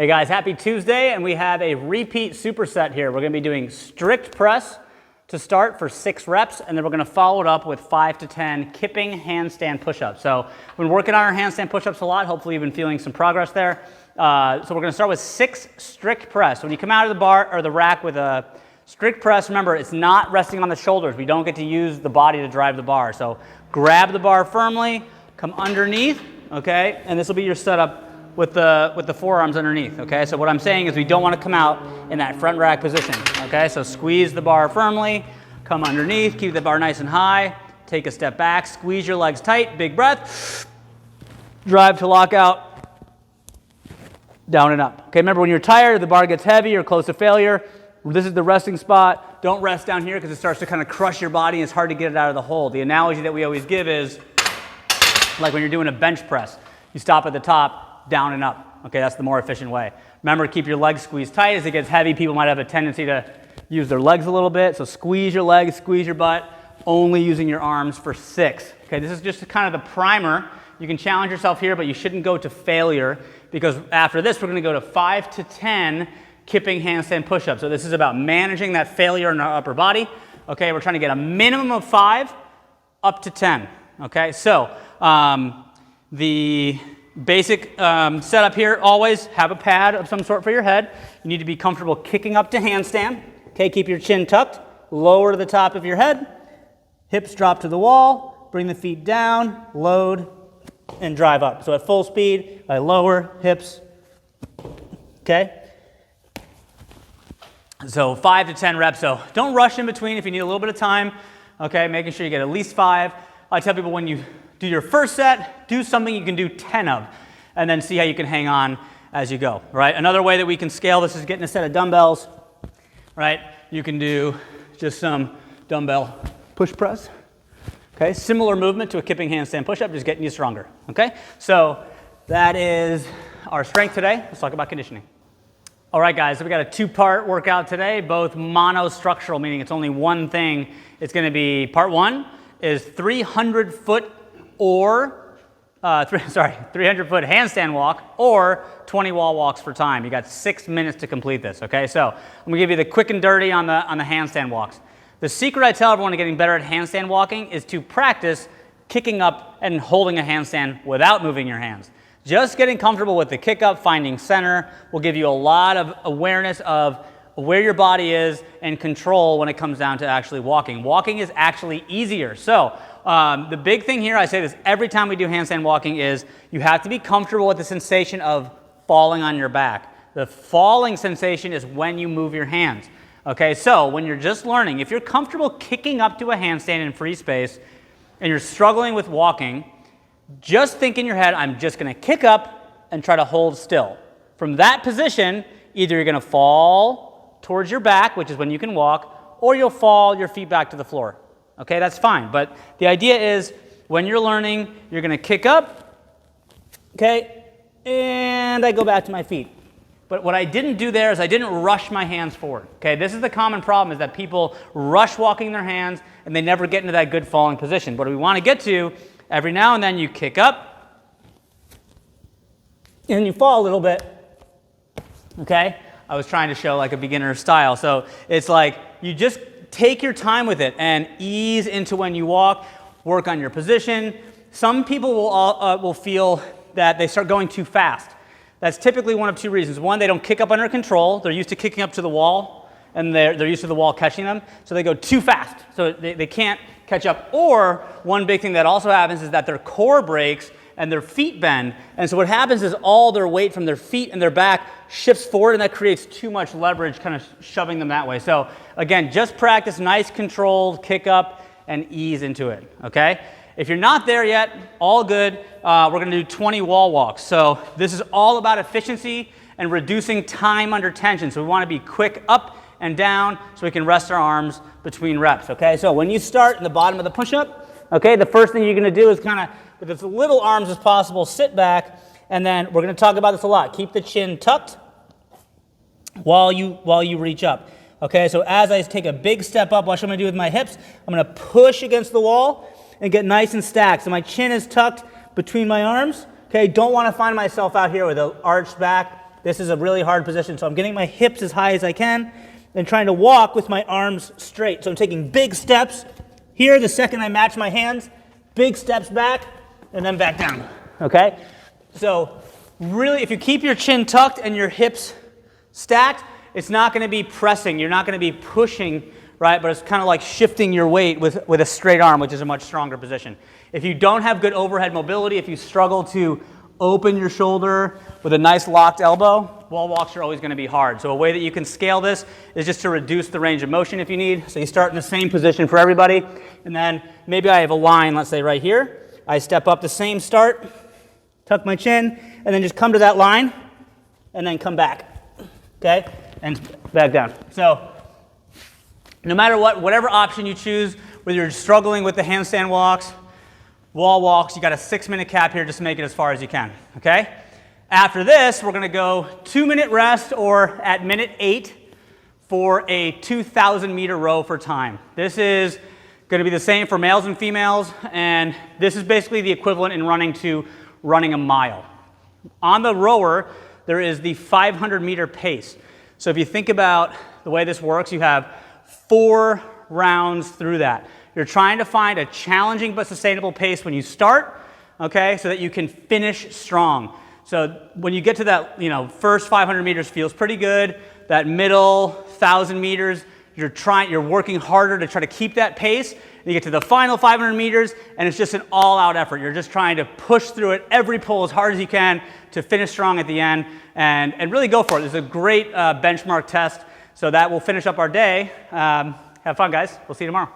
Hey guys, happy Tuesday, and we have a repeat superset here. We're going to be doing strict press to start for 6 reps, and then we're going to follow it up with 5 to 10 kipping handstand push-ups. So we've been working on our handstand push-ups a lot. Hopefully you've been feeling some progress there. So we're going to start with 6 strict press. When you come out of the bar or the rack with a strict press, remember it's not resting on the shoulders. We don't get to use the body to drive the bar. So grab the bar firmly, come underneath, okay, and this will be your setup with the forearms underneath, okay? So what I'm saying is we don't want to come out in that front rack position, okay? So squeeze the bar firmly, come underneath, keep the bar nice and high, take a step back, squeeze your legs tight, big breath, drive to lockout, down and up. Okay, remember when you're tired, the bar gets heavy or close to failure, this is the resting spot. Don't rest down here because it starts to kind of crush your body and it's hard to get it out of the hole. The analogy that we always give is like when you're doing a bench press. You stop at the top, down and up. Okay, that's the more efficient way. Remember, keep your legs squeezed tight. As it gets heavy, people might have a tendency to use their legs a little bit. So squeeze your legs, squeeze your butt, only using your arms for 6. Okay, this is just kind of the primer. You can challenge yourself here, but you shouldn't go to failure because after this, we're going to go to 5 to 10 kipping handstand push-ups. So this is about managing that failure in our upper body. Okay, we're trying to get a minimum of 5 up to 10. Okay, so the basic setup here, always have a pad of some sort for your head. You need to be comfortable kicking up to handstand. Okay, keep your chin tucked, lower to the top of your head, hips drop to the wall, bring the feet down, load, and drive up. So at full speed, I lower, hips, okay? So 5 to 10 reps, so don't rush in between if you need a little bit of time, okay? Making sure you get at least 5. I tell people when you do your first set, do something you can do 10 of, and then see how you can hang on as you go, right? Another way that we can scale this is getting a set of dumbbells, right? You can do just some dumbbell push press, okay? Similar movement to a kipping handstand push-up, just getting you stronger, okay? So that is our strength today. Let's talk about conditioning. All right, guys, so we got a 2-part workout today, both monostructural, meaning it's only one thing. It's going to be part 1 is 300-foot or 300-foot handstand walk or 20 wall walks for time. You got 6 minutes to complete this, okay? So I'm gonna give you the quick and dirty on the handstand walks. The secret I tell everyone to getting better at handstand walking is to practice kicking up and holding a handstand without moving your hands. Just getting comfortable with the kick up, finding center will give you a lot of awareness of where your body is and control when it comes down to actually walking. Walking is actually easier. So the big thing here, I say this every time we do handstand walking, is you have to be comfortable with the sensation of falling on your back. The falling sensation is when you move your hands. Okay, so when you're just learning, if you're comfortable kicking up to a handstand in free space and you're struggling with walking, just think in your head, I'm just going to kick up and try to hold still. From that position, either you're going to fall towards your back, which is when you can walk, or you'll fall your feet back to the floor. Okay, that's fine. But the idea is when you're learning, you're going to kick up, okay, and I go back to my feet. But what I didn't do there is I didn't rush my hands forward. Okay, this is the common problem, is that people rush walking their hands and they never get into that good falling position. What we want to get to, every now and then you kick up and you fall a little bit, okay? I was trying to show like a beginner style. So it's like you just take your time with it and ease into when you walk, work on your position. Some people will feel that they start going too fast. That's typically one of 2 reasons. One, they don't kick up under control. They're used to kicking up to the wall and they're used to the wall catching them. So they go too fast. So they can't catch up. Or one big thing that also happens is that their core breaks and their feet bend. And so what happens is all their weight from their feet and their back shifts forward, and that creates too much leverage, kind of shoving them that way. So again, just practice nice controlled kick up and ease into it, okay? If you're not there yet, all good. We're going to do 20 wall walks. So this is all about efficiency and reducing time under tension. So we want to be quick up and down so we can rest our arms between reps, okay? So when you start in the bottom of the push-up, okay, the first thing you're going to do is kind of, with as little arms as possible, sit back, and then we're going to talk about this a lot. Keep the chin tucked while you reach up. Okay, so as I take a big step up, watch what I'm going to do with my hips. I'm going to push against the wall and get nice and stacked. So my chin is tucked between my arms. Okay, don't want to find myself out here with an arched back. This is a really hard position, so I'm getting my hips as high as I can and trying to walk with my arms straight. So I'm taking big steps here the second I match my hands, big steps back, and then back down, okay? So really, if you keep your chin tucked and your hips stacked, it's not gonna be pressing, you're not gonna be pushing, right? But it's kind of like shifting your weight with a straight arm, which is a much stronger position. If you don't have good overhead mobility, if you struggle to open your shoulder with a nice locked elbow, wall walks are always going to be hard. So a way that you can scale this is just to reduce the range of motion if you need. So you start in the same position for everybody, and then maybe I have a line, let's say right here. I step up the same start, tuck my chin, and then just come to that line, and then come back, okay? And back down. So no matter what, whatever option you choose, whether you're struggling with the handstand walks, wall walks, you got a 6-minute cap here, just make it as far as you can, okay? After this, we're gonna go 2-minute rest, or at minute 8 for a 2,000 meter row for time. This is gonna be the same for males and females, and this is basically the equivalent in running to running a mile. On the rower, there is the 500 meter pace. So if you think about the way this works, you have 4 rounds through that. You're trying to find a challenging but sustainable pace when you start, okay, so that you can finish strong. So when you get to that, first 500 meters feels pretty good. That middle 1,000 meters, you're working harder to try to keep that pace. And you get to the final 500 meters, and it's just an all-out effort. You're just trying to push through it, every pull as hard as you can to finish strong at the end, and really go for it. It's a great benchmark test. So that will finish up our day. Have fun, guys. We'll see you tomorrow.